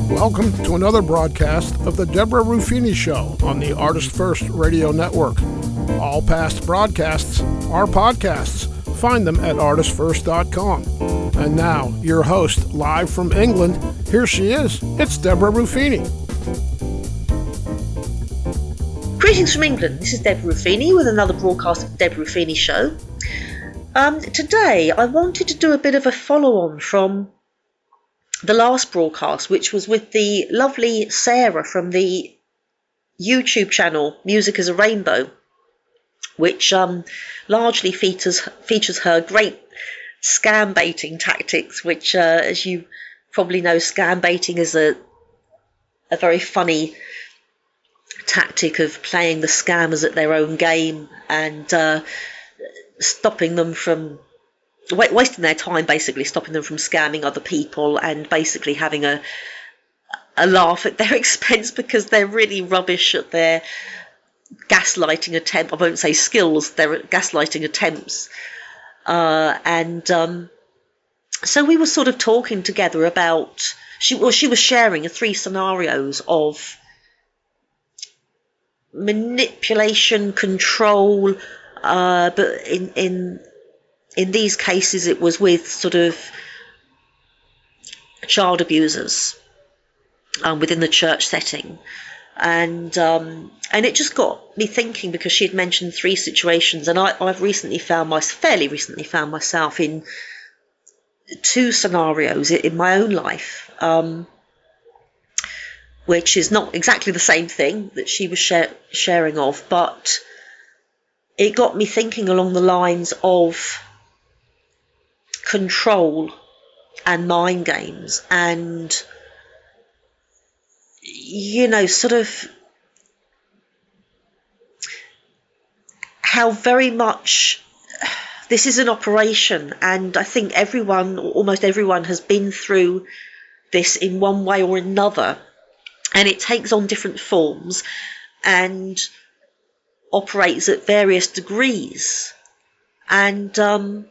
Welcome to another broadcast of the Deborah Ruffini Show on the Artist First Radio Network. All past broadcasts are podcasts. Find them at artistfirst.com. And now, your host, live from England, here she is. It's Deborah Ruffini. Greetings from England. This is Deborah Ruffini with another broadcast of the Deborah Ruffini Show. Today, I wanted to do a bit of a follow-on from the last broadcast, which was with the lovely Sarah from the YouTube channel Music as a Rainbow, which largely features her great scam baiting tactics, which, as you probably know, scam baiting is a very funny tactic of playing the scammers at their own game and stopping them from wasting their time, basically stopping them from scamming other people and basically having a laugh at their expense because they're really rubbish at their gaslighting attempt. I won't say skills, their gaslighting attempts. So we were sort of talking together about, she was sharing 3 scenarios of manipulation, control, but in these cases, it was with sort of child abusers within the church setting, and it just got me thinking because she had mentioned 3 situations, and I've fairly recently found myself in 2 scenarios in my own life, which is not exactly the same thing that she was sharing of, but it got me thinking along the lines of control and mind games and, you know, sort of how very much this is an operation, and I think almost everyone has been through this in one way or another, and it takes on different forms and operates at various degrees. And so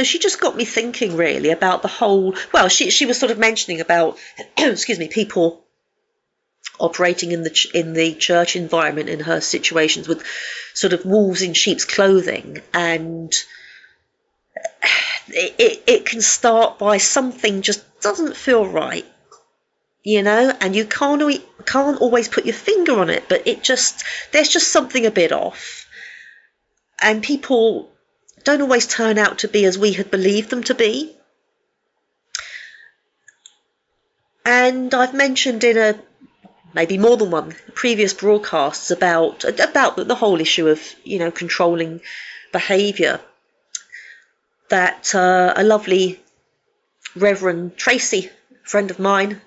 she just got me thinking really about the whole, well, she was sort of mentioning about excuse me, people operating in the church environment in her situations with sort of wolves in sheep's clothing, and it can start by something just doesn't feel right, you know, and you can't always put your finger on it, but there's just something a bit off, and people don't always turn out to be as we had believed them to be. And I've mentioned in maybe more than one previous broadcasts about the whole issue of, you know, controlling behaviour, that a lovely Reverend Tracy, friend of mine,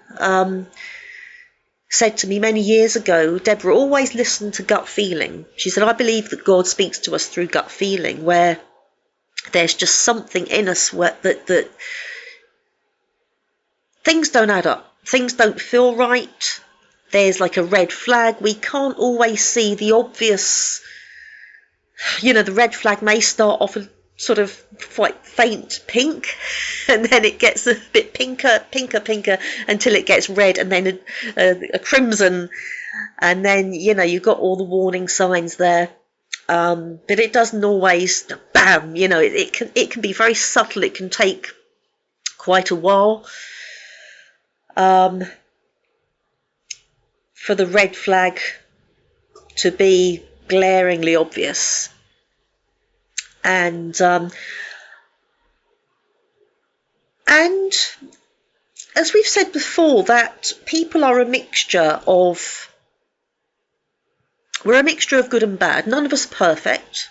said to me many years ago, Deborah, always listen to gut feeling. She said, I believe that God speaks to us through gut feeling, where there's just something in us that things don't add up. Things don't feel right. There's like a red flag. We can't always see the obvious. You know, the red flag may start off a sort of quite faint pink, and then it gets a bit pinker, until it gets red, and then a crimson, and then, you know, you've got all the warning signs there. But it doesn't always, bam, you know, it can be very subtle. It can take quite a while for the red flag to be glaringly obvious. And as we've said before, that people are we're a mixture of good and bad. None of us are perfect.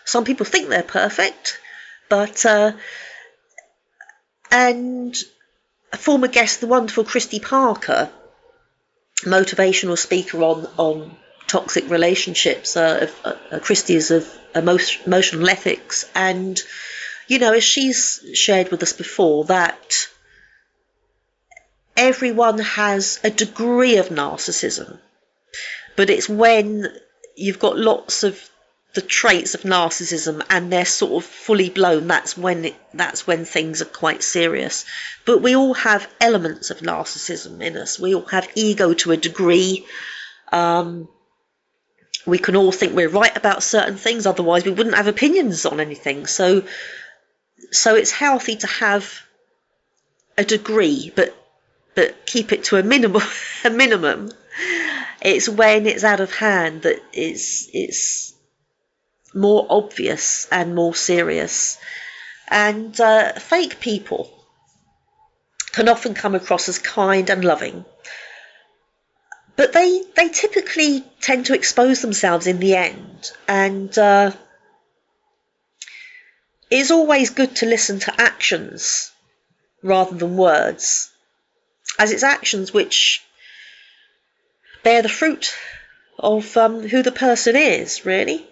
Some people think they're perfect, but and a former guest, the wonderful Christy Parker, motivational speaker on toxic relationships. Christy is of emotional ethics, and, you know, as she's shared with us before, that everyone has a degree of narcissism, but it's when you've got lots of the traits of narcissism and they're sort of fully blown, that's when things are quite serious. But we all have elements of narcissism in us. We all have ego to a degree. We can all think we're right about certain things, otherwise we wouldn't have opinions on anything. So it's healthy to have a degree, but keep it to a minimum. It's when it's out of hand that it's more obvious and more serious. And fake people can often come across as kind and loving, but they typically tend to expose themselves in the end. And it's always good to listen to actions rather than words, as it's actions which bear the fruit of who the person is, really.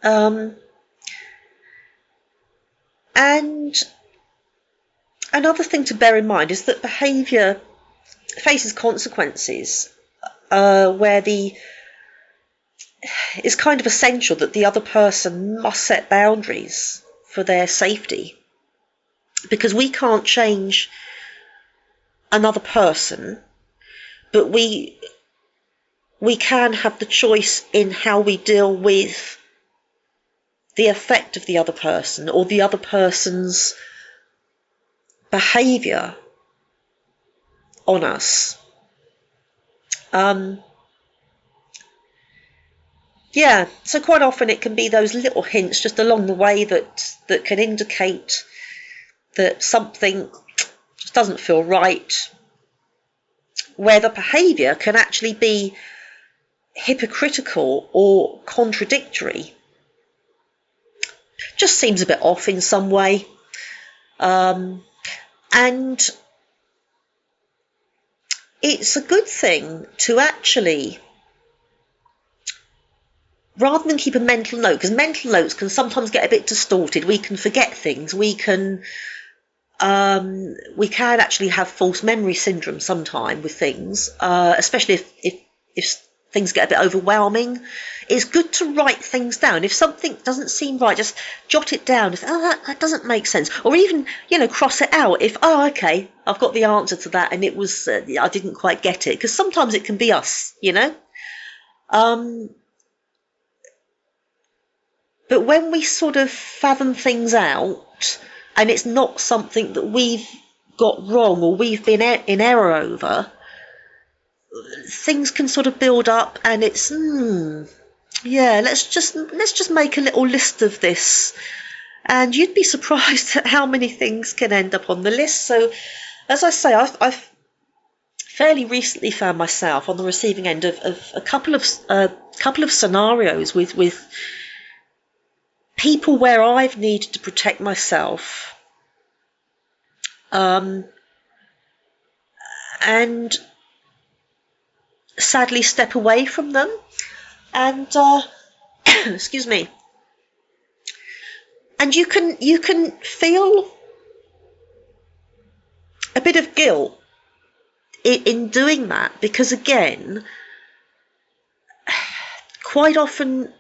And another thing to bear in mind is that behaviour faces consequences, where it's kind of essential that the other person must set boundaries for their safety, because we can't change another person, but we can have the choice in how we deal with the effect of the other person or the other person's behaviour on us. So quite often it can be those little hints just along the way that can indicate that something just doesn't feel right, where the behaviour can actually be hypocritical or contradictory. Just seems a bit off in some way. And it's a good thing to actually, rather than keep a mental note, because mental notes can sometimes get a bit distorted. We can forget things. We can actually have false memory syndrome sometime with things, especially if things get a bit overwhelming. It's good to write things down. If something doesn't seem right, just jot it down. Just, that doesn't make sense. Or even, cross it out. If, okay, I've got the answer to that and it was, I didn't quite get it. Because sometimes it can be us, But when we sort of fathom things out and it's not something that we've got wrong or we've been in error over, things can sort of build up and it's, let's just make a little list of this. And you'd be surprised at how many things can end up on the list. So, as I say, I've fairly recently found myself on the receiving end of a couple of scenarios with people where I've needed to protect myself, and sadly step away from them, and excuse me, and you can feel a bit of guilt in doing that, because again, quite often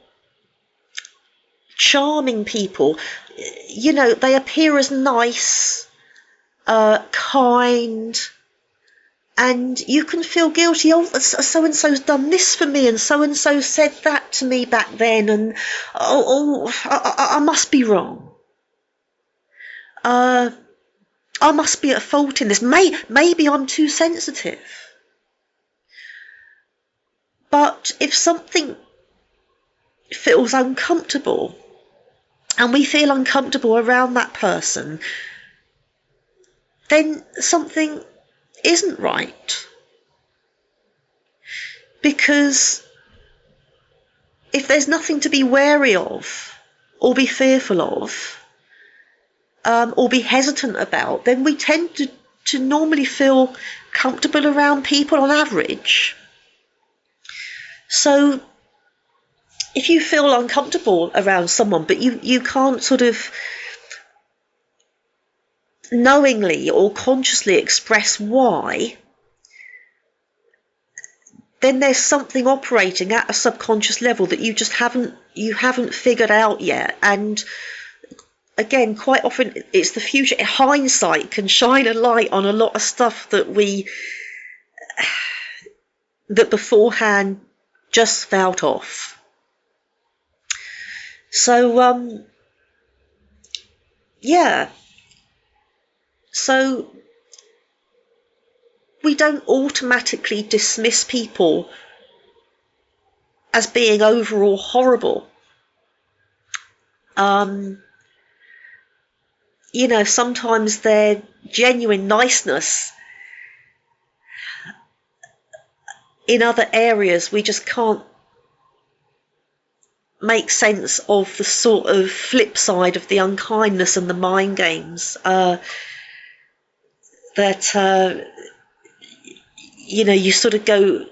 charming people, they appear as nice, kind, and you can feel guilty. So-and-so's done this for me, and so-and-so said that to me back then, and I must be wrong. I must be at fault in this. Maybe I'm too sensitive. But if something feels uncomfortable, and we feel uncomfortable around that person, then something isn't right. Because if there's nothing to be wary of, or be fearful of, or be hesitant about, then we tend to normally feel comfortable around people on average. So if you feel uncomfortable around someone, but you can't sort of knowingly or consciously express why, then there's something operating at a subconscious level that you haven't figured out yet. And again, quite often it's the future. Hindsight can shine a light on a lot of stuff that beforehand just felt off. So yeah. So we don't automatically dismiss people as being overall horrible. Sometimes their genuine niceness in other areas, we just can't make sense of the sort of flip side of the unkindness and the mind games you sort of go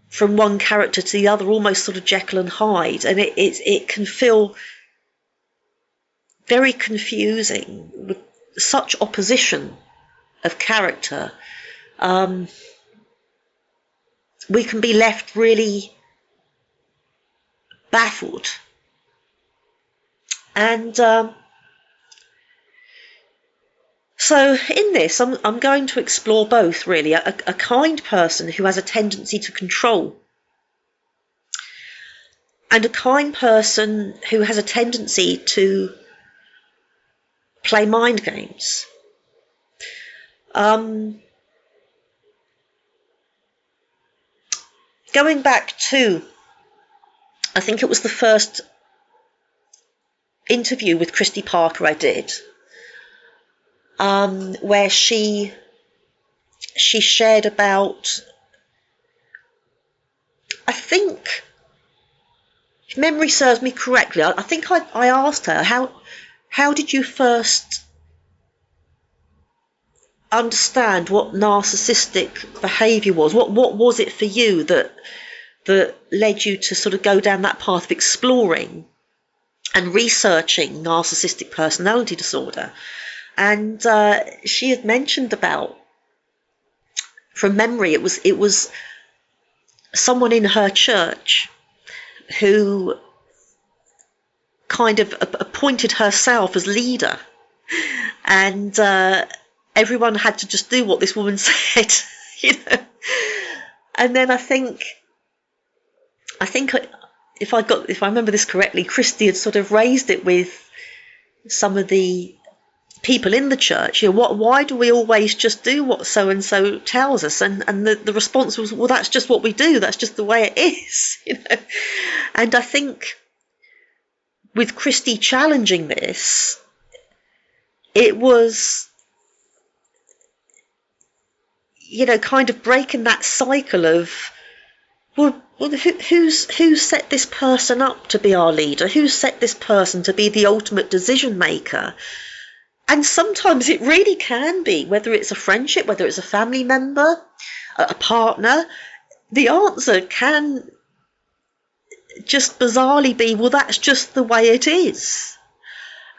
from one character to the other, almost sort of Jekyll and Hyde, and it can feel very confusing with such opposition of character. We can be left really baffled. And so in this, I'm going to explore both, really. A kind person who has a tendency to control, and a kind person who has a tendency to play mind games. Going back to, I think it was the first interview with Christy Parker I did, where she shared about, I think, if memory serves me correctly, I think I asked her, how did you first understand what narcissistic behaviour was? What was it for you that led you to sort of go down that path of exploring and researching narcissistic personality disorder? And she had mentioned about, from memory, it was someone in her church who kind of appointed herself as leader, and everyone had to just do what this woman said, And then I think if I remember this correctly, Christy had sort of raised it with some of the people in the church. Why do we always just do what so and so tells us? And the response was, well, that's just what we do. That's just the way it is, And I think with Christy challenging this, it was, kind of breaking that cycle of, well, who's set this person up to be our leader? Who's set this person to be the ultimate decision maker? And sometimes it really can be, whether it's a friendship, whether it's a family member, a partner, the answer can just bizarrely be, well, that's just the way it is.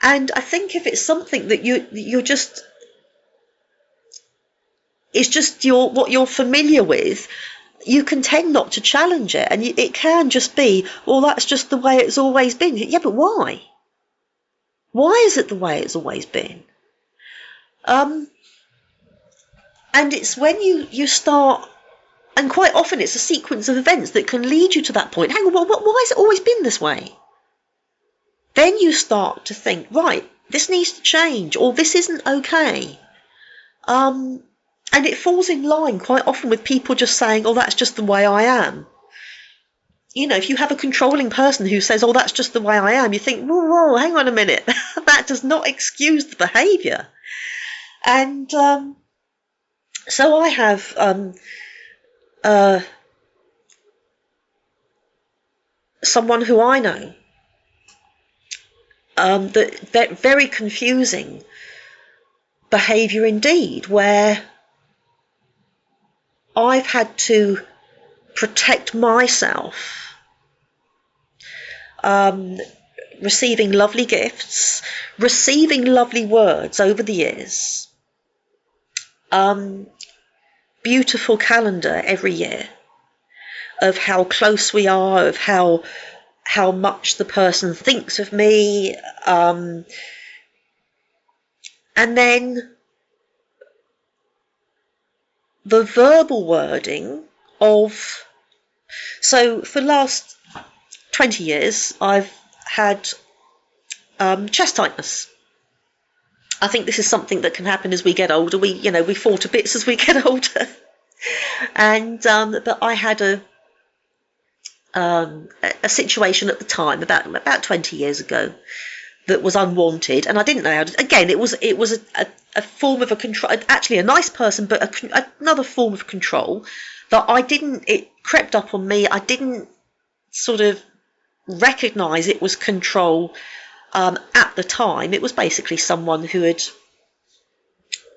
And I think if it's something that you're just, it's just what you're familiar with, you can tend not to challenge it. And it can just be, well, that's just the way it's always been. Yeah, but why? Why is it the way it's always been? And it's when you start, and quite often it's a sequence of events that can lead you to that point. Hang on, why has it always been this way? Then you start to think, right, this needs to change, or this isn't okay. And it falls in line quite often with people just saying, oh, that's just the way I am. If you have a controlling person who says, oh, that's just the way I am, you think, whoa, hang on a minute. That does not excuse the behaviour. And so I have someone who I know, that very confusing behaviour indeed, where I've had to protect myself, receiving lovely gifts, receiving lovely words over the years, beautiful calendar every year of how close we are, of how much the person thinks of me, and then the verbal wording of... So for the last 20 years, I've had chest tightness. I think this is something that can happen as we get older. We fall to bits as we get older. And but I had a situation at the time, about 20 years ago, that was unwanted, and I didn't know how to. Again, it was a form of a control. Actually, a nice person, but another form of control that I didn't. It crept up on me. I didn't sort of recognise it was control at the time. It was basically someone who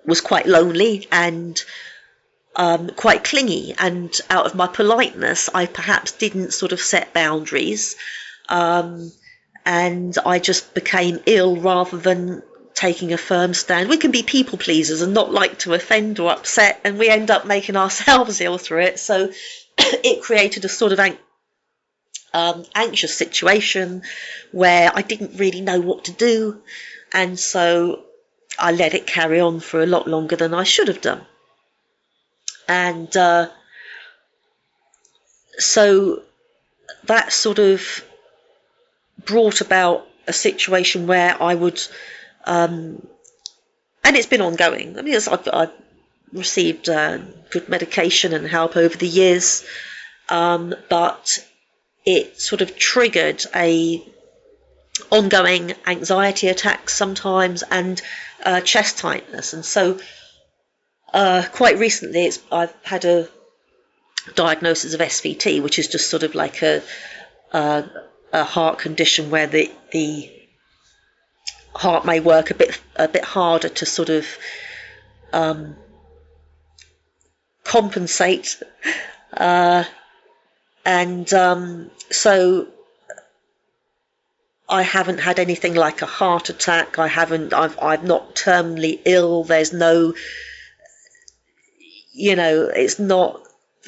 was quite lonely and quite clingy, and out of my politeness, I perhaps didn't sort of set boundaries, and I just became ill rather than taking a firm stand. We can be people pleasers and not like to offend or upset, and we end up making ourselves ill through it. So it created a sort of anxious situation where I didn't really know what to do, and so I let it carry on for a lot longer than I should have done. And so that sort of brought about a situation where I would, and it's been ongoing. I mean, I've received good medication and help over the years, but it sort of triggered a ongoing anxiety attacks sometimes, and chest tightness. And so quite recently I've had a diagnosis of SVT, which is just sort of like a heart condition where the heart may work a bit harder to sort of compensate, and so I haven't had anything like a heart attack. I'm not terminally ill. There's no, it's not,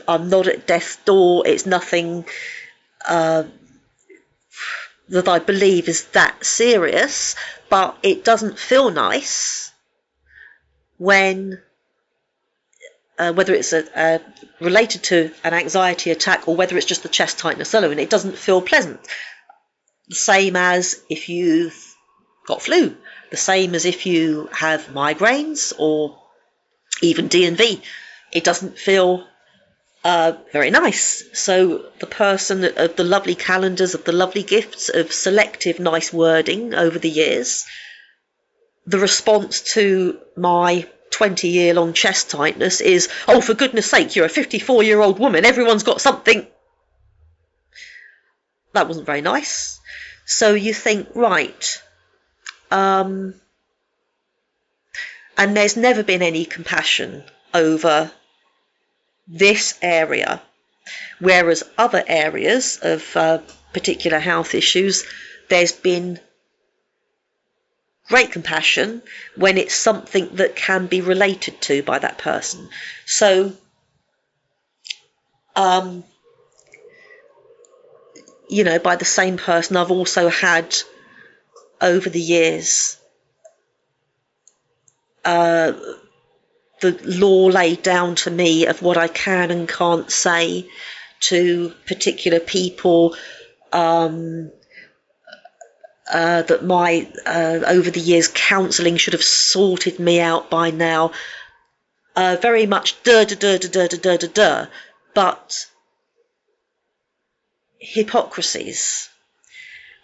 I'm not at death's door. It's nothing that I believe is that serious, but it doesn't feel nice when, whether it's related to an anxiety attack or whether it's just the chest tightness alone, it doesn't feel pleasant. The same as if you've got flu, the same as if you have migraines or even D&V. It doesn't feel very nice. So the person of the lovely calendars, of the lovely gifts, of selective nice wording over the years, the response to my 20-year-long chest tightness is, oh, for goodness sake, you're a 54-year-old woman, everyone's got something. That wasn't very nice. So you think, right, and there's never been any compassion over this area, whereas other areas of particular health issues, there's been great compassion when it's something that can be related to by that person. So by the same person, I've also had over the years the law laid down to me of what I can and can't say to particular people, that my over the years counselling should have sorted me out by now. Very much but hypocrisies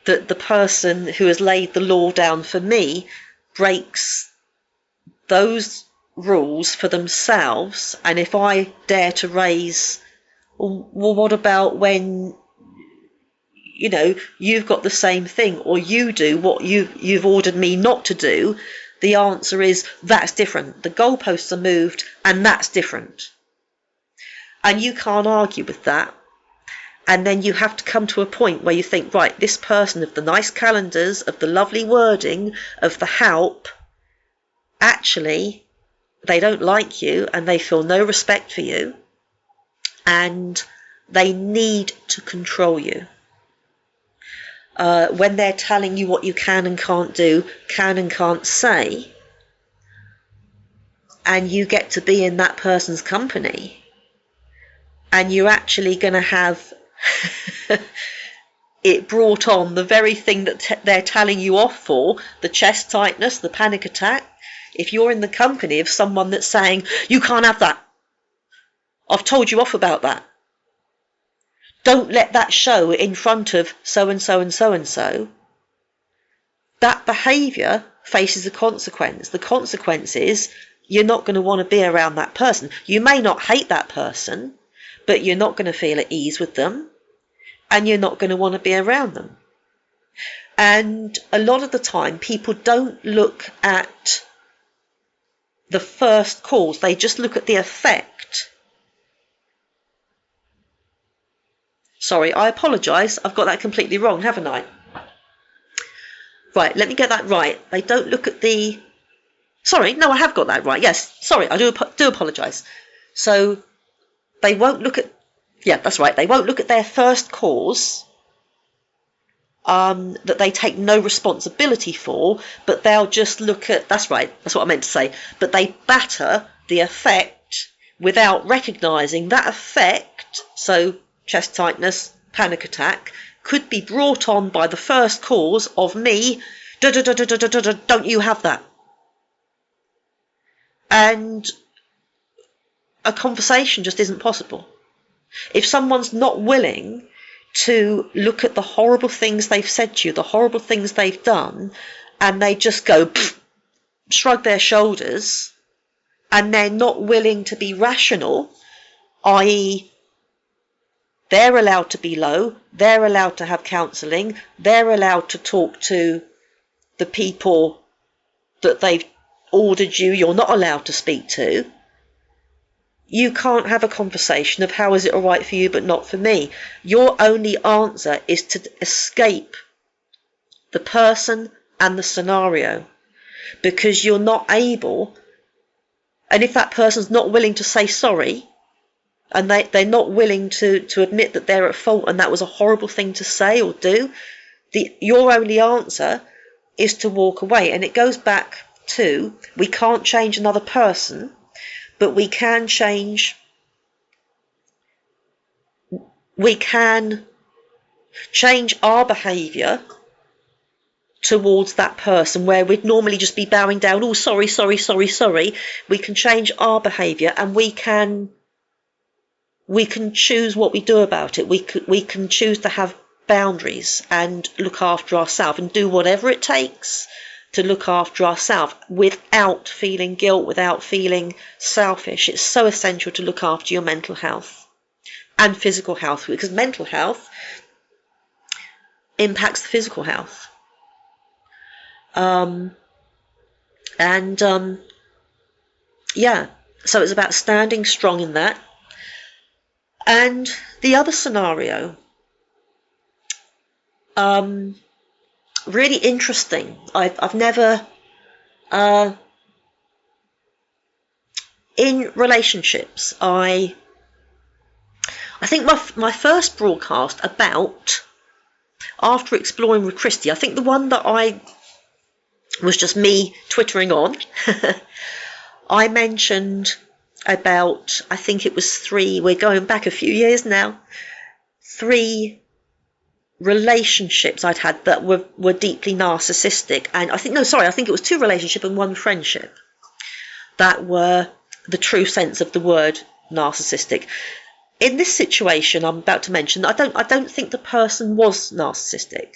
that the person who has laid the law down for me breaks those rules for themselves. And if I dare to raise, well, what about when you've got the same thing, or you do what you've ordered me not to do? The answer is that's different. The goalposts are moved, and that's different. And you can't argue with that. And then you have to come to a point where you think, right, this person of the nice calendars, of the lovely wording, of the help, actually, they don't like you and they feel no respect for you, and they need to control you. When they're telling you what you can and can't do, can and can't say, and you get to be in that person's company, and you're actually going to have it brought on, the very thing that they're telling you off for, the chest tightness, the panic attack. If you're in the company of someone that's saying, you can't have that, I've told you off about that, don't let that show in front of so-and-so and so-and-so, that behaviour faces a consequence. The consequence is you're not going to want to be around that person. You may not hate that person, but you're not going to feel at ease with them, and you're not going to want to be around them. And a lot of the time, people don't look at the first cause, they just look at the effect. Sorry, I apologise, I've got that completely wrong, haven't I? Right, let me get that right. They don't look at the... Sorry, no, I have got that right. Yes, sorry, I do apologise. So they won't look at... Yeah, that's right. They won't look at their first cause that they take no responsibility for, but they'll just look at... That's right, that's what I meant to say. But they batter the effect without recognising that effect, so chest tightness, panic attack, could be brought on by the first cause of me, don't you have that? And a conversation just isn't possible. If someone's not willing to look at the horrible things they've said to you, the horrible things they've done, and they just go, shrug their shoulders, and they're not willing to be rational, i.e., they're allowed to be low, they're allowed to have counselling, they're allowed to talk to the people that they've ordered you're not allowed to speak to, you can't have a conversation of how is it all right for you but not for me. Your only answer is to escape the person and the scenario, because you're not able, and if that person's not willing to say sorry, and they're not willing to admit that they're at fault and that was a horrible thing to say or do, your only answer is to walk away. And it goes back to, we can't change another person, but we can change our behaviour towards that person, where we'd normally just be bowing down, oh, sorry. We can change our behaviour, and we can choose what we do about it. We can choose to have boundaries and look after ourselves and do whatever it takes to look after ourselves without feeling guilt, without feeling selfish. It's so essential to look after your mental health and physical health, because mental health impacts the physical health. So it's about standing strong in that. And the other scenario, really interesting. I've never, in relationships, I think my first broadcast about, after exploring with Christy, I think the one that I was just me twittering on, I mentioned about, I think it was 3, we're going back a few years now, 3 relationships I'd had that were deeply narcissistic. And I think it was 2 relationships and 1 friendship that were the true sense of the word narcissistic. In this situation I'm about to mention, I don't think the person was narcissistic.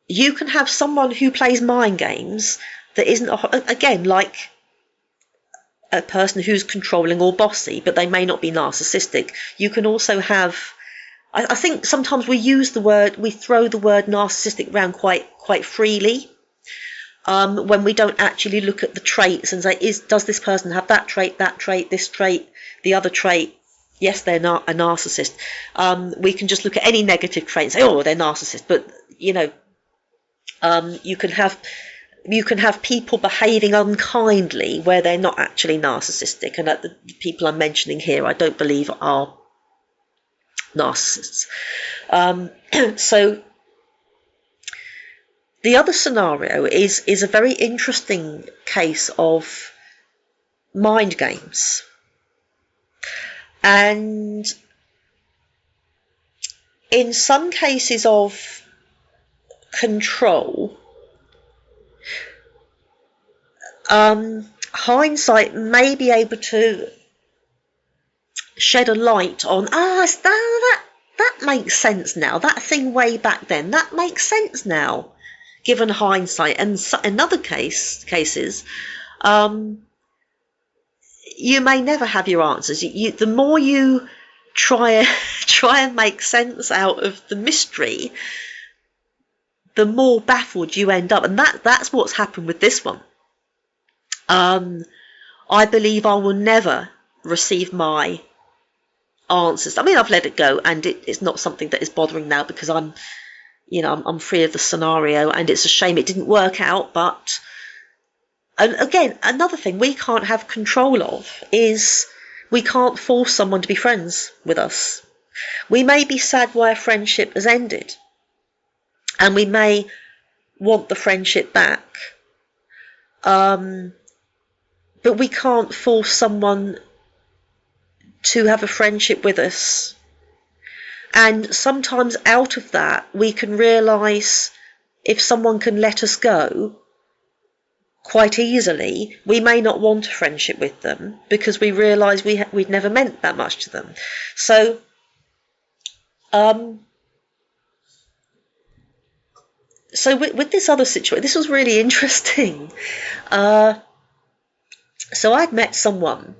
You can have someone who plays mind games that isn't, again, like a person who's controlling or bossy, but they may not be narcissistic. You can also have, I think sometimes we throw the word narcissistic around quite freely, when we don't actually look at the traits and say, does this person have that trait, this trait, the other trait? Yes, they're not a narcissist. We can just look at any negative trait and say, oh, they're narcissist. But, you can have you can have people behaving unkindly where they're not actually narcissistic, and that the people I'm mentioning here I don't believe are narcissists. So the other scenario is a very interesting case of mind games. And in some cases of control, hindsight may be able to shed a light on, that makes sense now. That thing way back then, that makes sense now, given hindsight. And in other cases, you may never have your answers. The more you try and make sense out of the mystery, the more baffled you end up. And that's what's happened with this one. I believe I will never receive my answers. I mean, I've let it go, and it's not something that is bothering now, because I'm free of the scenario, and it's a shame it didn't work out. But, and again, another thing we can't have control of is we can't force someone to be friends with us. We may be sad why a friendship has ended, and we may want the friendship back, but we can't force someone to have a friendship with us. And sometimes out of that, we can realise if someone can let us go quite easily, we may not want a friendship with them, because we realise we'd never meant that much to them. So, with this other situation, this was really interesting. So I'd met someone,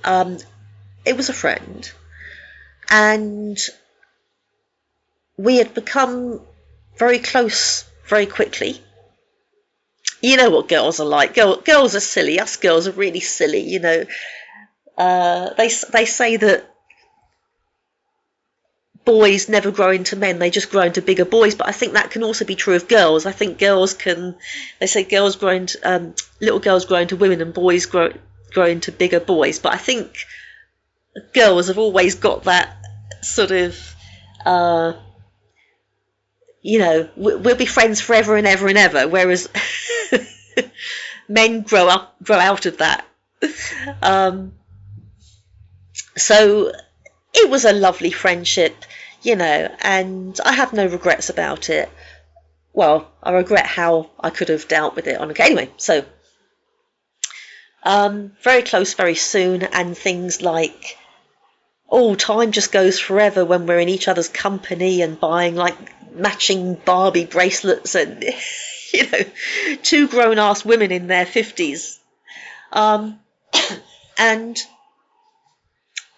it was a friend, and we had become very close very quickly. You know what girls are like. Girls are silly. Us girls are really silly, you know. They say that boys never grow into men, they just grow into bigger boys, but I think that can also be true of girls. I think they say girls grow into, little girls grow into women and boys grow into bigger boys, but I think girls have always got that sort of, we'll be friends forever and ever and ever, whereas men grow out of that. So it was a lovely friendship, and I have no regrets about it. Well, I regret how I could have dealt with it anyway, so very close very soon, and things like, time just goes forever when we're in each other's company and buying like matching Barbie bracelets and two grown-ass women in their 50s. And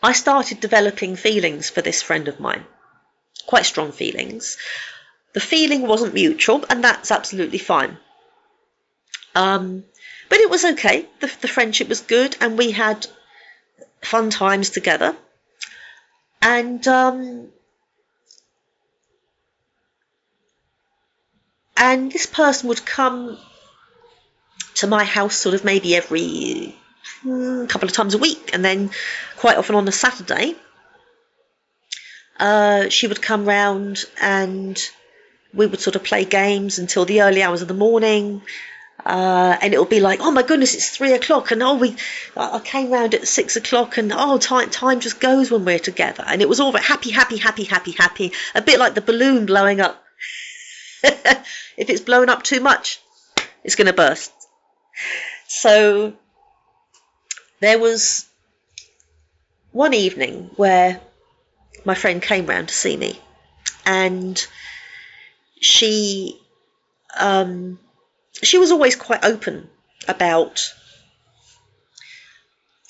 I started developing feelings for this friend of mine, quite strong feelings. The feeling wasn't mutual, and that's absolutely fine. But it was okay. The friendship was good, and we had fun times together. And this person would come to my house sort of maybe every couple of times a week, and then quite often on a Saturday she would come round and we would sort of play games until the early hours of the morning, and it would be like, oh my goodness, it's 3 o'clock, and I came round at 6 o'clock, and time just goes when we're together, and it was all happy, a bit like the balloon blowing up. If it's blown up too much, it's going to burst. So there was one evening where my friend came round to see me, and she was always quite open about,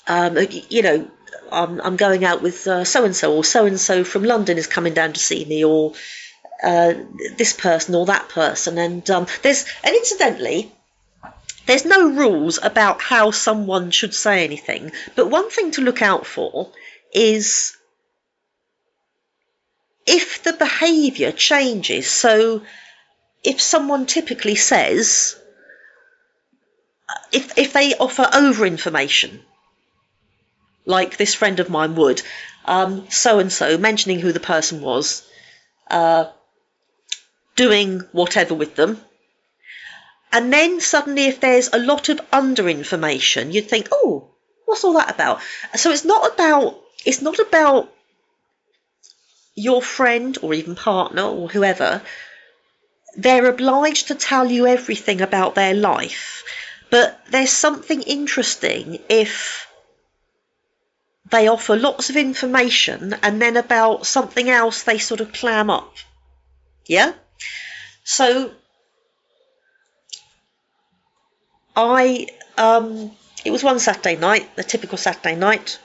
I'm going out with so-and-so, or so-and-so from London is coming down to see me, or this person or that person. And incidentally, there's no rules about how someone should say anything, but one thing to look out for is if the behaviour changes. So if someone typically says, if they offer over information, like this friend of mine would, so and so, mentioning who the person was, doing whatever with them, and then suddenly if there's a lot of under information, you'd think, oh, what's all that about? So it's not about your friend or even partner or whoever. They're obliged to tell you everything about their life, but there's something interesting if they offer lots of information and then about something else they sort of clam up. Yeah? So it was one Saturday night, a typical Saturday night,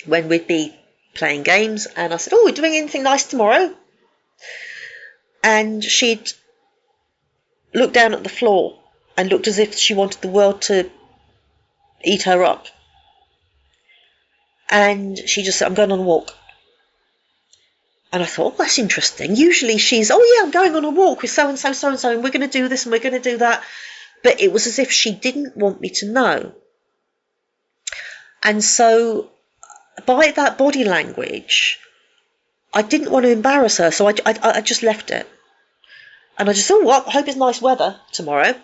when we'd be playing games, and I said, oh, we're doing anything nice tomorrow? And she'd looked down at the floor and looked as if she wanted the world to eat her up. And she just said, I'm going on a walk. And I thought, oh, that's interesting. Usually she's, oh yeah, I'm going on a walk with so-and-so, so-and-so, and we're going to do this and we're going to do that. But it was as if she didn't want me to know. And so by that body language, I didn't want to embarrass her, so I just left it. And I just thought, well, I hope it's nice weather tomorrow.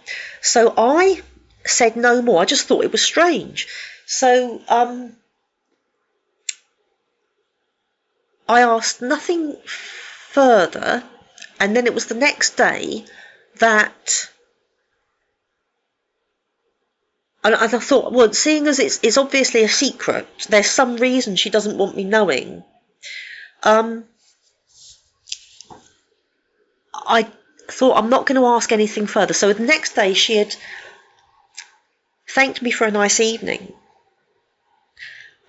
So I said no more. I just thought it was strange. So I asked nothing further, and then it was the next day that, and I thought, well, seeing as it's obviously a secret, there's some reason she doesn't want me knowing. I thought, I'm not going to ask anything further. So the next day she had thanked me for a nice evening,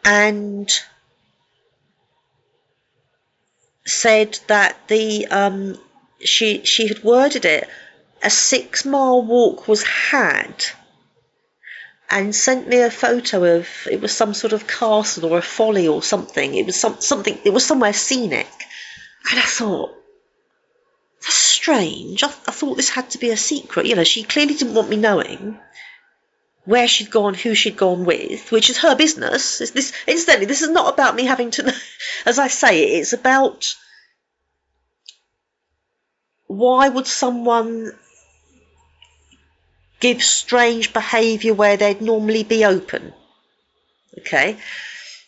and said that she had worded it, a 6-mile walk was had, and sent me a photo of, it was some sort of castle or a folly or something. It was something. It was somewhere scenic, and I thought, that's strange. I thought this had to be a secret. You know, she clearly didn't want me knowing where she'd gone, who she'd gone with, which is her business. Incidentally, this is not about me having to know. As I say, it's about why would someone give strange behaviour where they'd normally be open. Okay,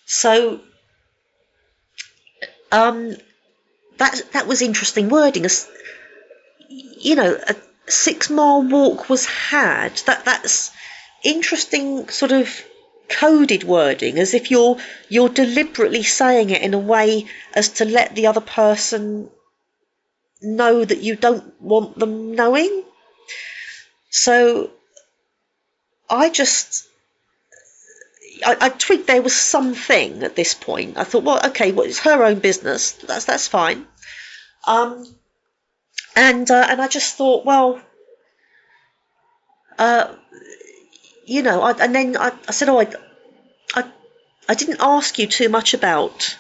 so that was interesting wording. You know, a 6-mile walk was had. That's interesting, sort of coded wording, as if you're deliberately saying it in a way as to let the other person know that you don't want them knowing. So I twigged there was something at this point. I thought, well, okay, well, it's her own business. That's fine. And I just thought, well, you know, and then I said, oh, I didn't ask you too much about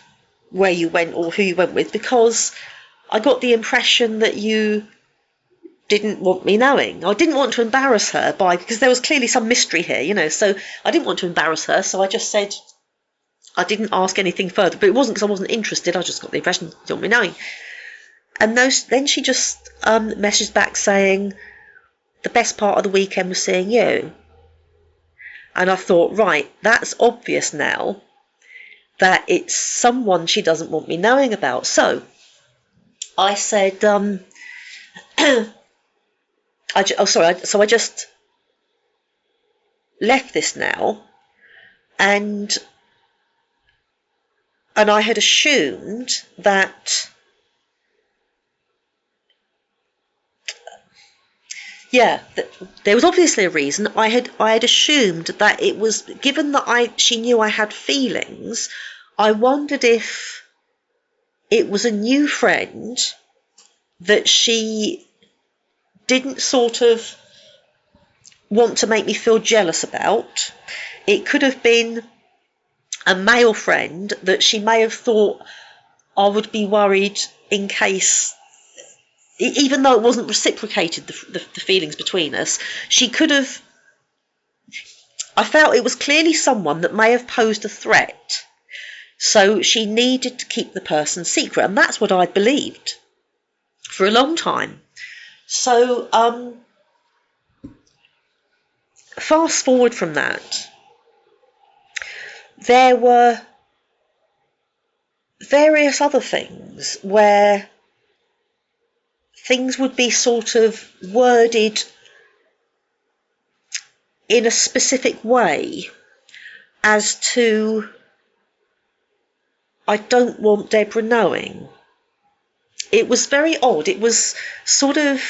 where you went or who you went with, because I got the impression that you didn't want me knowing. I didn't want to embarrass her because there was clearly some mystery here, you know, so I didn't want to embarrass her, so I just said I didn't ask anything further, but it wasn't because I wasn't interested. I just got the impression you didn't want me knowing. And then she just messaged back saying the best part of the weekend was seeing you. And I thought, right, that's obvious now that it's someone she doesn't want me knowing about. So I said, so I just left this now, and I had assumed that, there was obviously a reason. I had assumed that it was, given that she knew I had feelings, I wondered if it was a new friend that she didn't sort of want to make me feel jealous about. It could have been a male friend that she may have thought I would be worried in case, even though it wasn't reciprocated, the feelings between us, she could have I felt it was clearly someone that may have posed a threat. So she needed to keep the person secret, and that's what I believed for a long time. So fast forward from that, there were various other things where things would be sort of worded in a specific way as to, I don't want Deborah knowing. It was very odd. It was sort of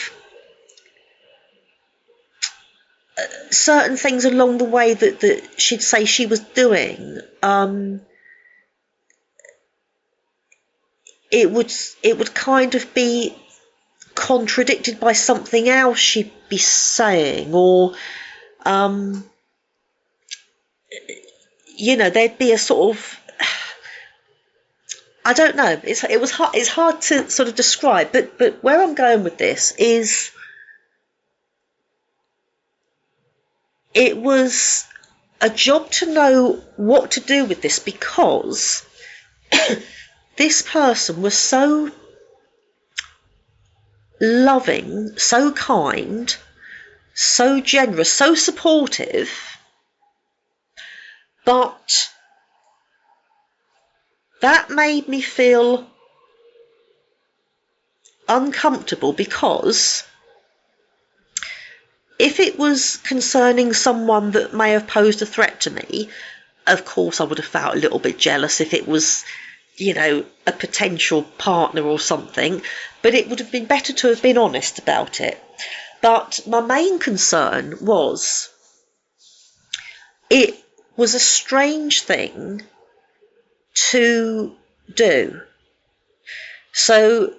certain things along the way that she'd say she was doing. It would kind of be contradicted by something else she'd be saying, or there'd be a sort of, I don't know. It's hard to sort of describe, but where I'm going with this is, it was a job to know what to do with this, because this person was so loving, so kind, so generous, so supportive, but that made me feel uncomfortable, because if it was concerning someone that may have posed a threat to me, of course I would have felt a little bit jealous if it was, a potential partner or something, but it would have been better to have been honest about it. But my main concern was, it was a strange thing to do. So,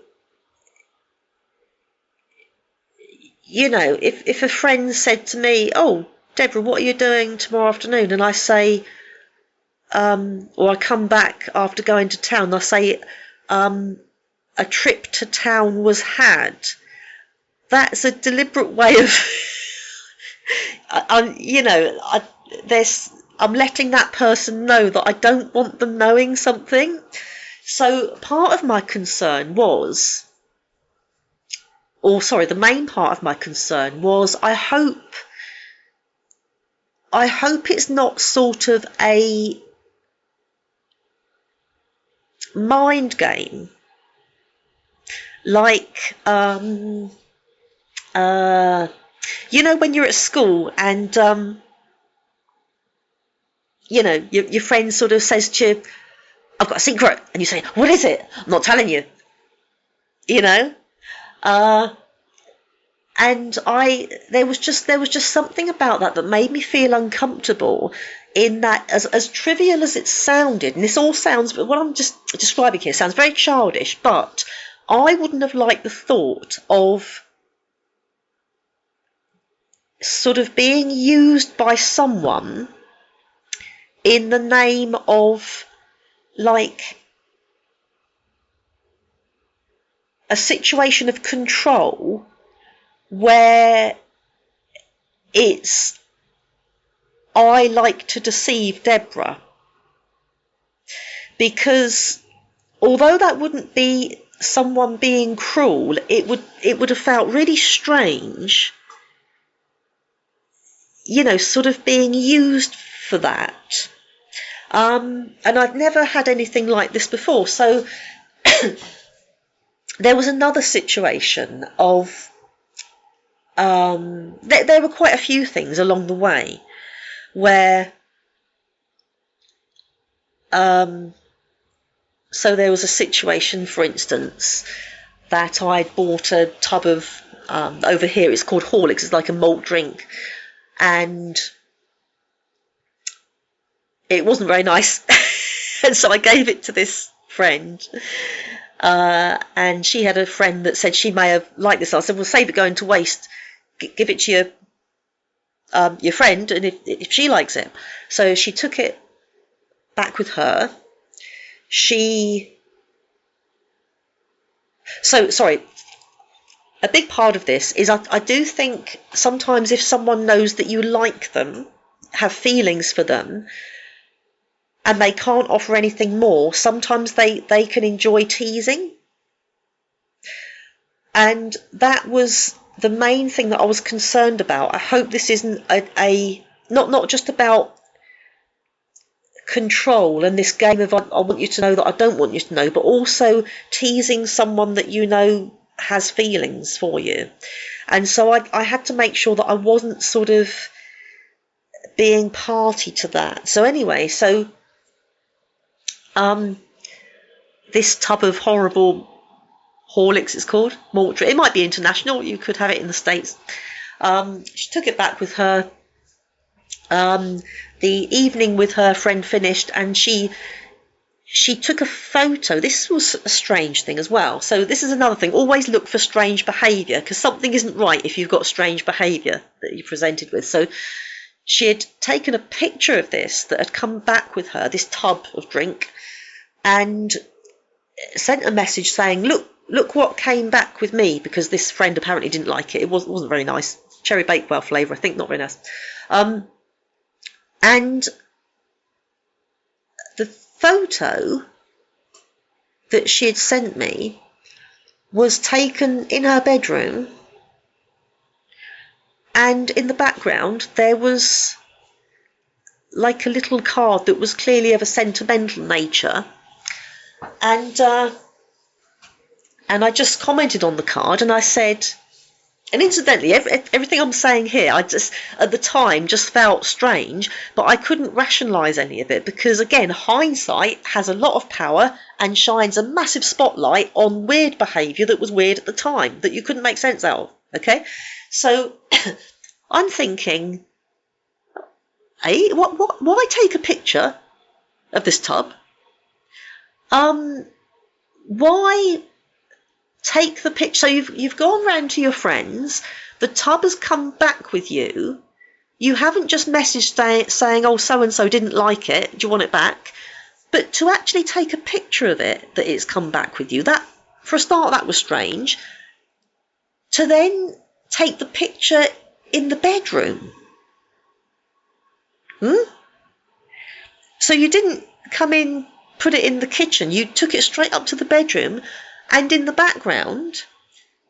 if a friend said to me, "Oh, Deborah, what are you doing tomorrow afternoon?" and I say, or I come back after going to town, I say, a trip to town was had. That's a deliberate way of, I'm letting that person know that I don't want them knowing something. So part of my concern was, the main part of my concern was, I hope it's not sort of a mind game, like when you're at school and your friend sort of says to you, "I've got a secret," and you say, "What is it?" "I'm not telling you." And there was just something about that made me feel uncomfortable, in that, as trivial as it sounded, and this all sounds, but what I'm just describing here sounds very childish, but I wouldn't have liked the thought of sort of being used by someone in the name of, like, a situation of control where it's, I like to deceive Deborah. Because although that wouldn't be someone being cruel, it would have felt really strange, sort of being used for that. And I've never had anything like this before. So there was another situation of, there were quite a few things along the way where, so there was a situation, for instance, that I'd bought a tub of, over here it's called Horlicks, it's like a malt drink, and it wasn't very nice. And so I gave it to this friend, and she had a friend that said she may have liked this. I said, "Well, save it going to waste, give it to your friend, and if she likes it." So she took it back with her. A big part of this is, I do think sometimes if someone knows that you like them have feelings for them and they can't offer anything more, sometimes they can enjoy teasing. And that was the main thing that I was concerned about. I hope this isn't not just about control and this game of I want you to know that I don't want you to know, but also teasing someone that you know has feelings for you. And so I had to make sure that I wasn't sort of being party to that. So anyway, this tub of horrible Horlicks, it's called, malt drink. It might be international. You could have it in the States. She took it back with her. The evening with her friend finished, and she took a photo. This was a strange thing as well. So this is another thing. Always look for strange behaviour, because something isn't right if you've got strange behaviour that you're presented with. So she had taken a picture of this that had come back with her, this tub of drink, and sent a message saying, look what came back with me, because this friend apparently didn't like it. It wasn't very nice. Cherry Bakewell flavour, I think, not very nice. And the photo that she had sent me was taken in her bedroom, and in the background there was like a little card that was clearly of a sentimental nature, and I just commented on the card, and I said, and incidentally, everything I'm saying here, I just, at the time, just felt strange, but I couldn't rationalise any of it, because, again, hindsight has a lot of power and shines a massive spotlight on weird behaviour that was weird at the time, that you couldn't make sense out of, okay? So, I'm thinking, hey, why take a picture of this tub? Why take the picture? So you've gone round to your friends, the tub has come back with you, you haven't just messaged saying, oh, so-and-so didn't like it, do you want it back? But to actually take a picture of it, that it's come back with you, that, for a start, that was strange. To then take the picture in the bedroom. So you didn't come in, put it in the kitchen, you took it straight up to the bedroom, and in the background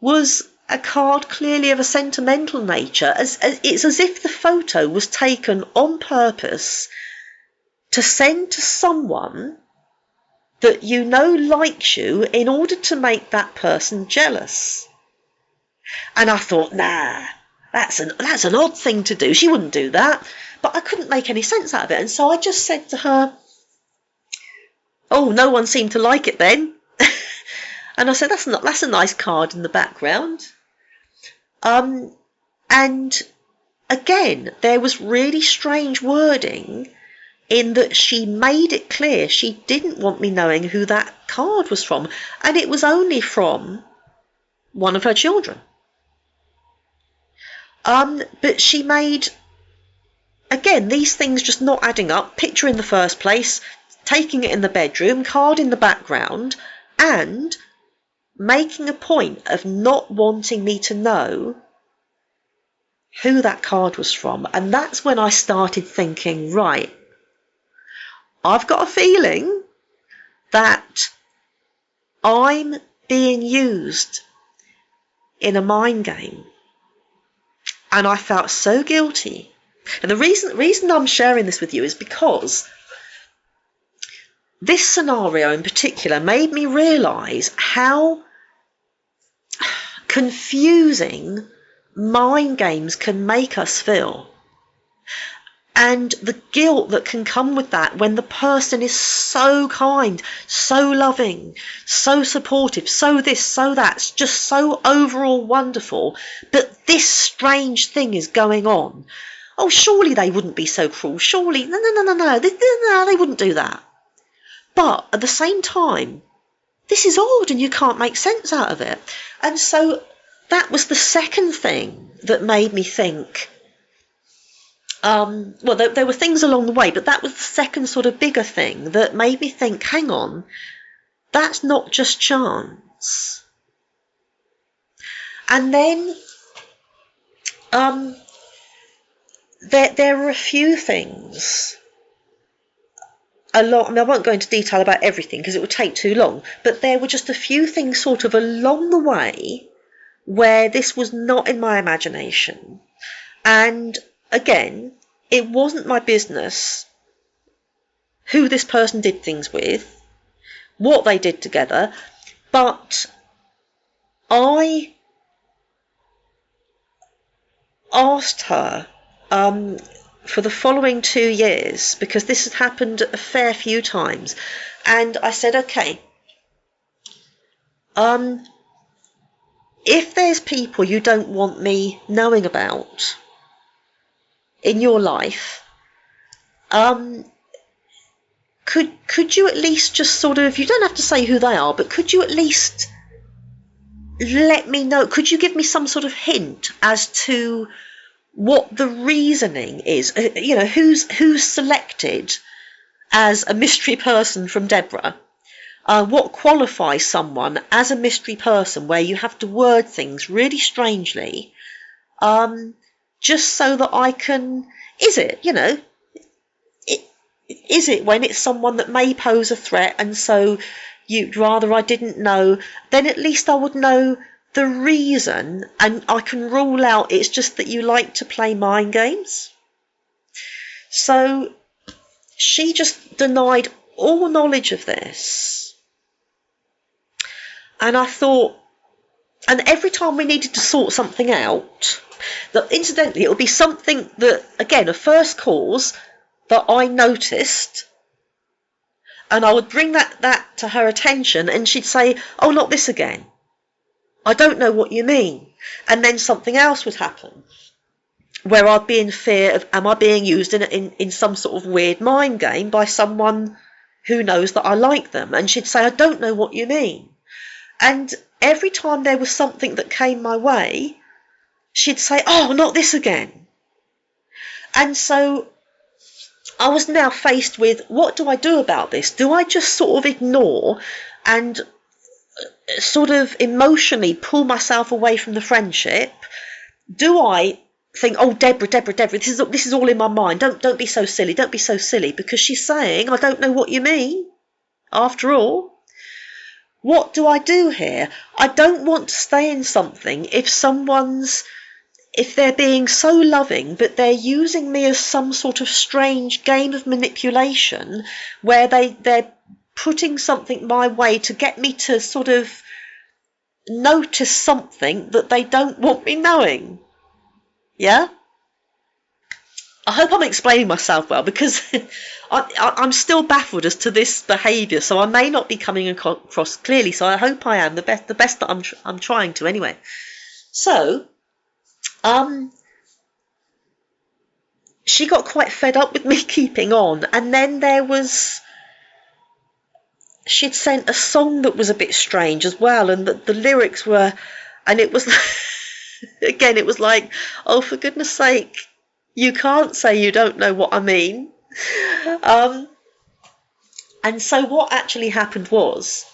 was a card clearly of a sentimental nature. It's as if the photo was taken on purpose to send to someone that you know likes you in order to make that person jealous. And I thought, nah, that's an odd thing to do. She wouldn't do that. But I couldn't make any sense out of it. And so I just said to her, oh, no one seemed to like it then. And I said, that's a nice card in the background. And again, there was really strange wording in that she made it clear she didn't want me knowing who that card was from. And it was only from one of her children. But she made, again, these things just not adding up. Picture in the first place, taking it in the bedroom, card in the background, and making a point of not wanting me to know who that card was from. And that's when I started thinking, right, I've got a feeling that I'm being used in a mind game. And I felt so guilty. And the reason I'm sharing this with you is because this scenario in particular made me realise how confusing mind games can make us feel. And the guilt that can come with that when the person is so kind, so loving, so supportive, so this, so that, just so overall wonderful, but this strange thing is going on. Oh, surely they wouldn't be so cruel. Surely, no, they wouldn't do that. But at the same time, this is odd and you can't make sense out of it. And so that was the second thing that made me think, well, there were things along the way, but that was the second sort of bigger thing that made me think, hang on, that's not just chance. And then there were a few things. I won't go into detail about everything because it would take too long, but there were just a few things sort of along the way where this was not in my imagination. And again, it wasn't my business who this person did things with, what they did together, but I asked her for the following 2 years, because this had happened a fair few times, and I said, okay, if there's people you don't want me knowing about in your life, could you at least just sort of, you don't have to say who they are, but could you at least let me know, could you give me some sort of hint as to what the reasoning is, who's selected as a mystery person from Deborah, what qualifies someone as a mystery person where you have to word things really strangely, just so that I can, is it when it's someone that may pose a threat and so you'd rather I didn't know, then at least I would know the reason, and I can rule out it's just that you like to play mind games. So she just denied all knowledge of this. And I thought, and every time we needed to sort something out, that incidentally it would be something that, again, a first cause that I noticed, and I would bring that to her attention, and she'd say, oh, not this again. I don't know what you mean. And then something else would happen where I'd be in fear of, am I being used in some sort of weird mind game by someone who knows that I like them? And she'd say, I don't know what you mean. And every time there was something that came my way, she'd say, oh, not this again. And so I was now faced with, what do I do about this? Do I just sort of ignore and sort of emotionally pull myself away from the friendship? Do I think, oh, Deborah, this is all in my mind. Don't be so silly. Don't be so silly, because she's saying, I don't know what you mean. After all, what do I do here? I don't want to stay in something if they're being so loving, but they're using me as some sort of strange game of manipulation where they're putting something my way to get me to sort of notice something that they don't want me knowing. Yeah? I hope I'm explaining myself well, because I'm still baffled as to this behaviour, so I may not be coming across clearly, so I hope I am the best that I'm trying to anyway. So, she got quite fed up with me keeping on, and then she'd sent a song that was a bit strange as well, and the lyrics were, and it was, again, it was like, oh, for goodness sake, you can't say you don't know what I mean. And so what actually happened was,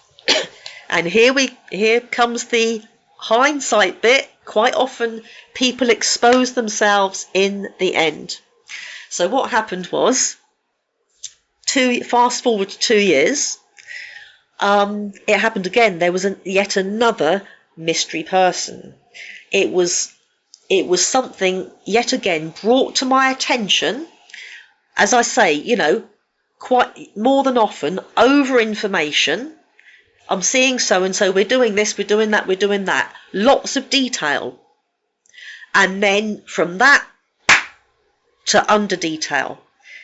and here comes the hindsight bit, quite often people expose themselves in the end. So what happened was, fast forward to 2 years, it happened again. There was yet another mystery person. It was something yet again brought to my attention. As I say, quite more than often, over information. I'm seeing so and so, we're doing this, we're doing that, we're doing that. Lots of detail. And then from that to under detail,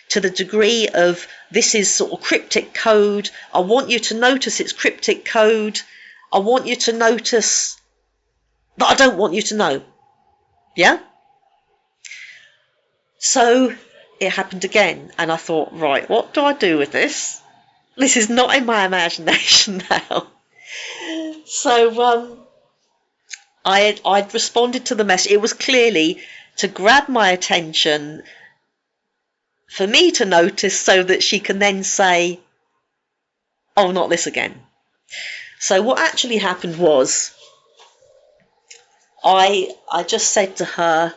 to the degree of, this is sort of cryptic code. I want you to notice it's cryptic code. I want you to notice that I don't want you to know. Yeah? So it happened again, and I thought, right, what do I do with this? This is not in my imagination now. So I'd responded to the message. It was clearly to grab my attention, for me to notice, so that she can then say, oh, not this again. So what actually happened was, I just said to her,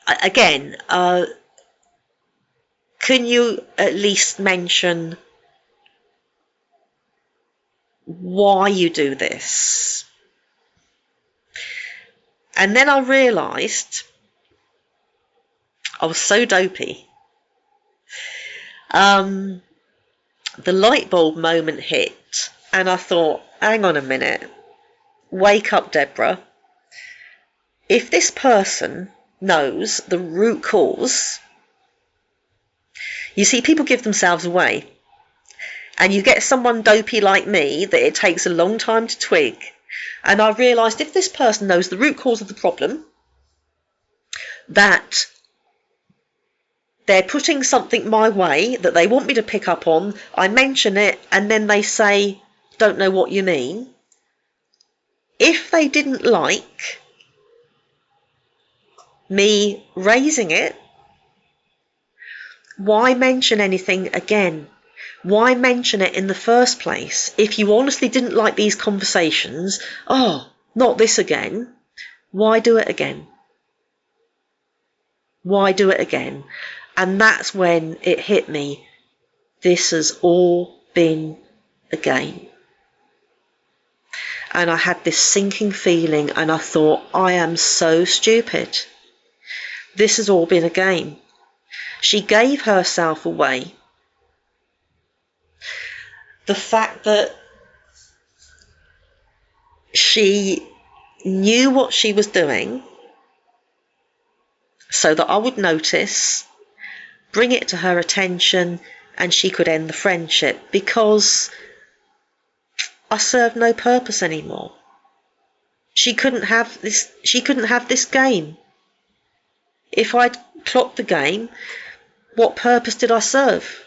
again, can you at least mention why you do this? And then I realised I was so dopey. The light bulb moment hit, and I thought, hang on a minute, wake up, Deborah. If this person knows the root cause, you see, people give themselves away, and you get someone dopey like me that it takes a long time to twig. And I realised if this person knows the root cause of the problem, that they're putting something my way that they want me to pick up on, I mention it, and then they say, don't know what you mean. If they didn't like me raising it, why mention anything again? Why mention it in the first place? If you honestly didn't like these conversations, oh, not this again, why do it again? Why do it again? And that's when it hit me. This has all been a game. And I had this sinking feeling, and I thought, I am so stupid. This has all been a game. She gave herself away. The fact that she knew what she was doing so that I would notice, bring it to her attention, and she could end the friendship, because I served no purpose anymore. She couldn't have this game. If I'd clocked the game, what purpose did I serve?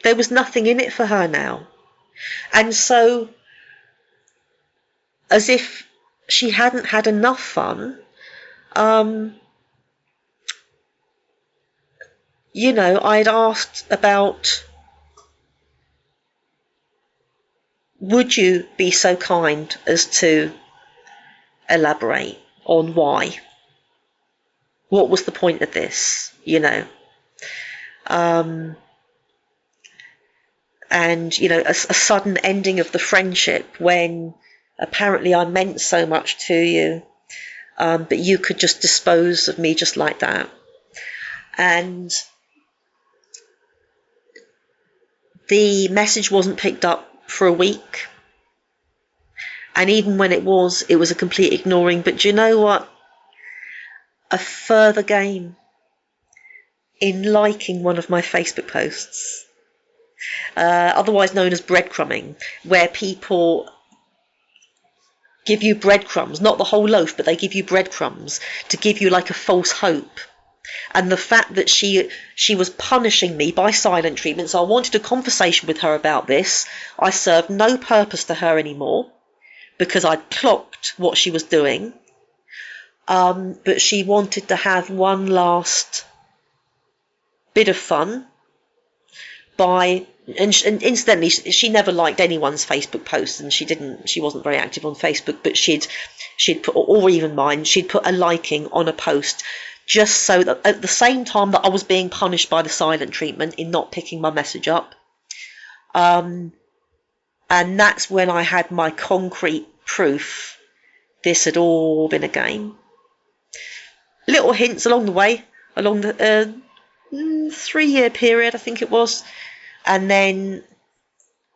There was nothing in it for her now. And so, as if she hadn't had enough fun, I'd asked about, would you be so kind as to elaborate on why? What was the point of this, And, a sudden ending of the friendship when apparently I meant so much to you, but you could just dispose of me just like that. And the message wasn't picked up for a week. And even when it was a complete ignoring. But do you know what? A further game in liking one of my Facebook posts, otherwise known as breadcrumbing, where people give you breadcrumbs, not the whole loaf, but they give you breadcrumbs to give you like a false hope. And the fact that she was punishing me by silent treatment, so I wanted a conversation with her about this. I served no purpose to her anymore because I'd clocked what she was doing. But she wanted to have one last bit of fun and incidentally, she never liked anyone's Facebook posts, and she wasn't very active on Facebook, but she'd put, or even mine, she'd put a liking on a post, just so that at the same time that I was being punished by the silent treatment in not picking my message up. And that's when I had my concrete proof this had all been a game. Little hints along the way, along the 3-year period, I think it was. And then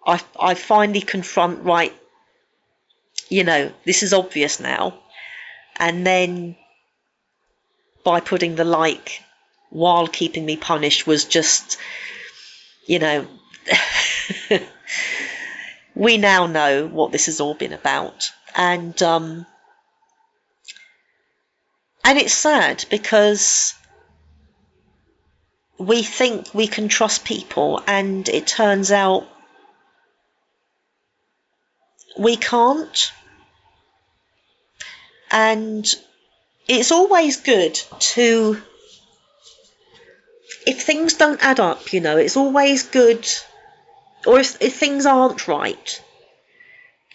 I finally confront, right, this is obvious now. And then by putting the like while keeping me punished was just, we now know what this has all been about. And it's sad because we think we can trust people, and it turns out we can't. And it's always good to, if things don't add up, it's always good, or if things aren't right,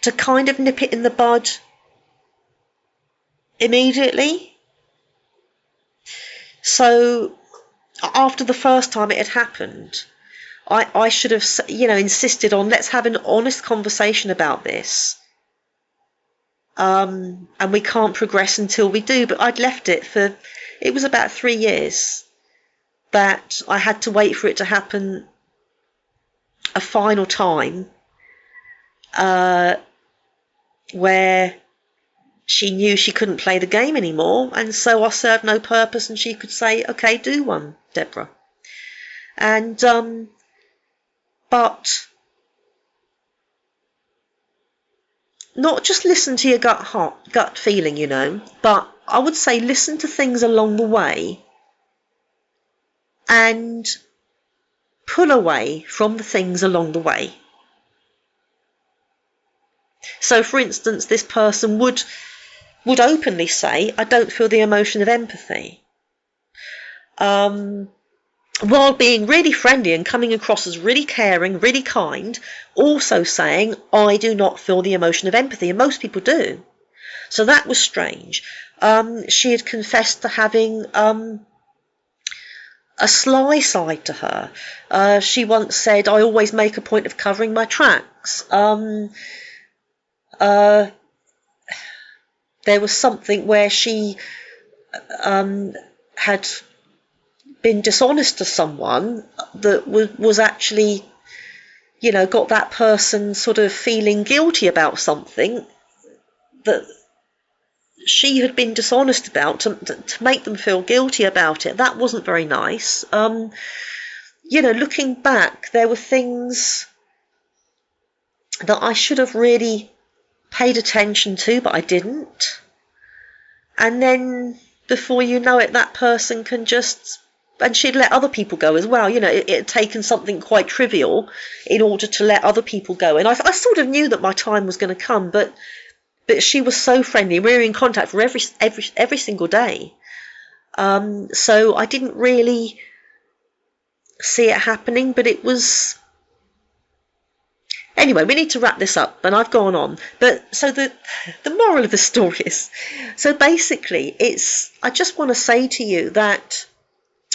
to kind of nip it in the bud immediately. So after the first time it had happened, I should have, insisted on, let's have an honest conversation about this. And we can't progress until we do. But I'd left it for, it was about 3 years that I had to wait for it to happen a final time, where she knew she couldn't play the game anymore, and so I served no purpose, and she could say, okay, do one, Deborah. And but not just listen to your gut feeling, but I would say listen to things along the way and pull away from the things along the way. So, for instance, this person would openly say, I don't feel the emotion of empathy. While being really friendly and coming across as really caring, really kind, also saying, I do not feel the emotion of empathy. And most people do. So that was strange. She had confessed to having a sly side to her. She once said, I always make a point of covering my tracks. There was something where she had been dishonest to someone that was actually, got that person sort of feeling guilty about something that she had been dishonest about to make them feel guilty about it. That wasn't very nice. Looking back, there were things that I should have really paid attention to, but I didn't. And then before you know it, that person can just... And she'd let other people go as well. It had taken something quite trivial in order to let other people go. And I sort of knew that my time was going to come, but she was so friendly. We were in contact for every single day. So I didn't really see it happening, but it was... Anyway, we need to wrap this up, and I've gone on. But so the moral of the story is... So basically, I just want to say to you that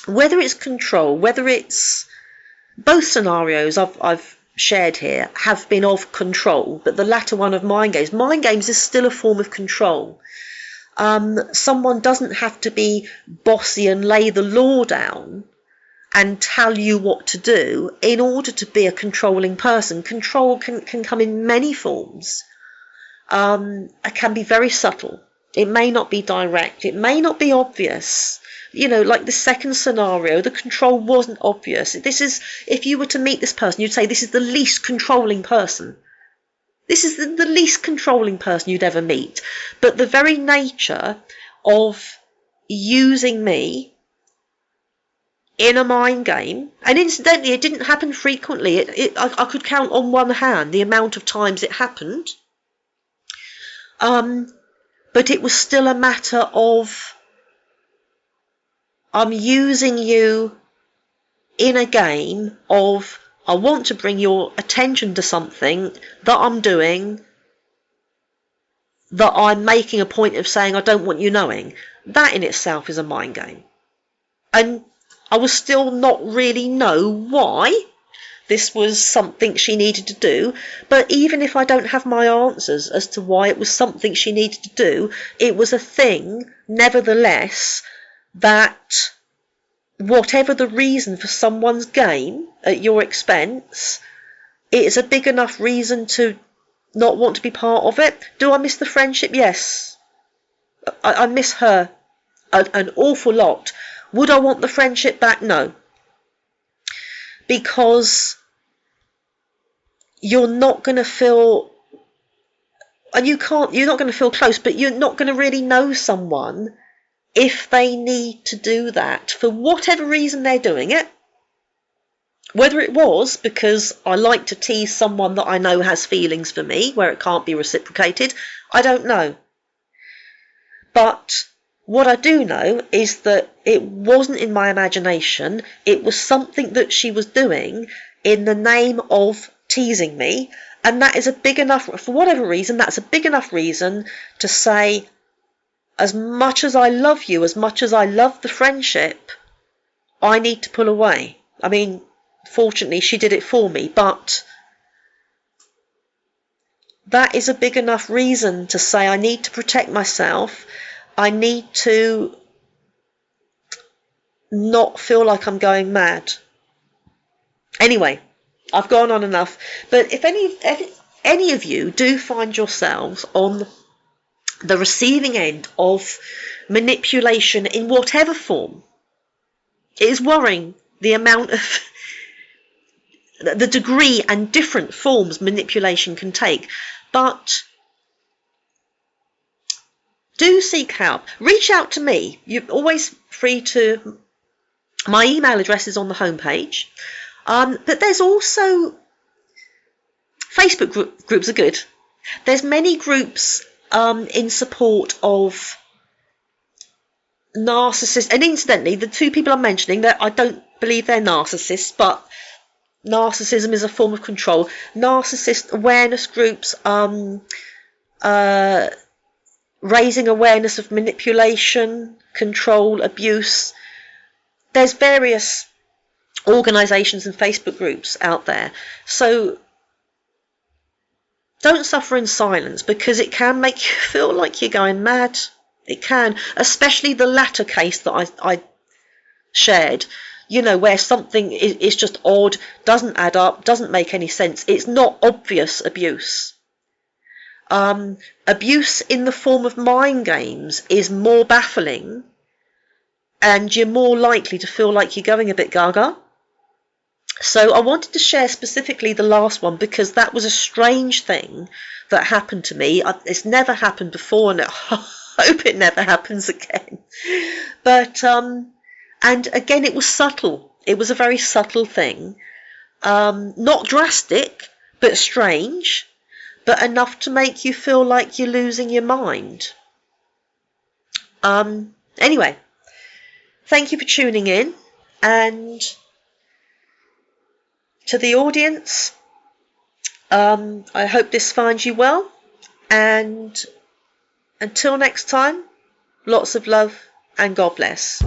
whether it's control, whether it's... Both scenarios I've shared here have been of control, but the latter one of mind games. Mind games is still a form of control. Someone doesn't have to be bossy and lay the law down and tell you what to do in order to be a controlling person. Control can come in many forms. It can be very subtle. It may not be direct. It may not be obvious. Like the second scenario, the control wasn't obvious. This is, if you were to meet this person, you'd say, this is the least controlling person. This is the least controlling person you'd ever meet. But the very nature of using me in a mind game, and incidentally, it didn't happen frequently. I could count on one hand the amount of times it happened. But it was still a matter of... I'm using you in a game of, I want to bring your attention to something that I'm doing, that I'm making a point of saying I don't want you knowing. That in itself is a mind game. And I will still not really know why this was something she needed to do, but even if I don't have my answers as to why it was something she needed to do, it was a thing, nevertheless, that whatever the reason for someone's game at your expense, it is a big enough reason to not want to be part of it. Do I miss the friendship? Yes. I miss her an awful lot. Would I want the friendship back? No. Because you're not going to feel... And you're not going to feel close, but you're not going to really know someone if they need to do that for whatever reason they're doing it. Whether it was because I like to tease someone that I know has feelings for me where it can't be reciprocated, I don't know. But what I do know is that it wasn't in my imagination. It was something that she was doing in the name of teasing me, and that is a big enough, for whatever reason, that's a big enough reason to say, as much as I love you, as much as I love the friendship, I need to pull away. I mean, fortunately, she did it for me, but that is a big enough reason to say I need to protect myself. I need to not feel like I'm going mad. Anyway, I've gone on enough. But if any of you do find yourselves on the receiving end of manipulation in whatever form, it is worrying the amount of the degree and different forms manipulation can take. But do seek help. Reach out to me. You're always free to. My email address is on the homepage. But there's also Facebook groups are good. There's many groups in support of narcissists. And incidentally, the two people I'm mentioning, that I don't believe they're narcissists, but narcissism is a form of control. Narcissist awareness groups, raising awareness of manipulation, control, abuse. There's various organisations and Facebook groups out there. So don't suffer in silence, because it can make you feel like you're going mad. It can, especially the latter case that I shared, where something is just odd, doesn't add up, doesn't make any sense. It's not obvious abuse. Abuse in the form of mind games is more baffling, and you're more likely to feel like you're going a bit gaga. So I wanted to share specifically the last one, because that was a strange thing that happened to me. It's never happened before, and I hope it never happens again. But, and again, it was subtle. It was a very subtle thing. Not drastic, but strange, but enough to make you feel like you're losing your mind. Anyway, thank you for tuning in, and to the audience, I hope this finds you well, and until next time, lots of love and God bless.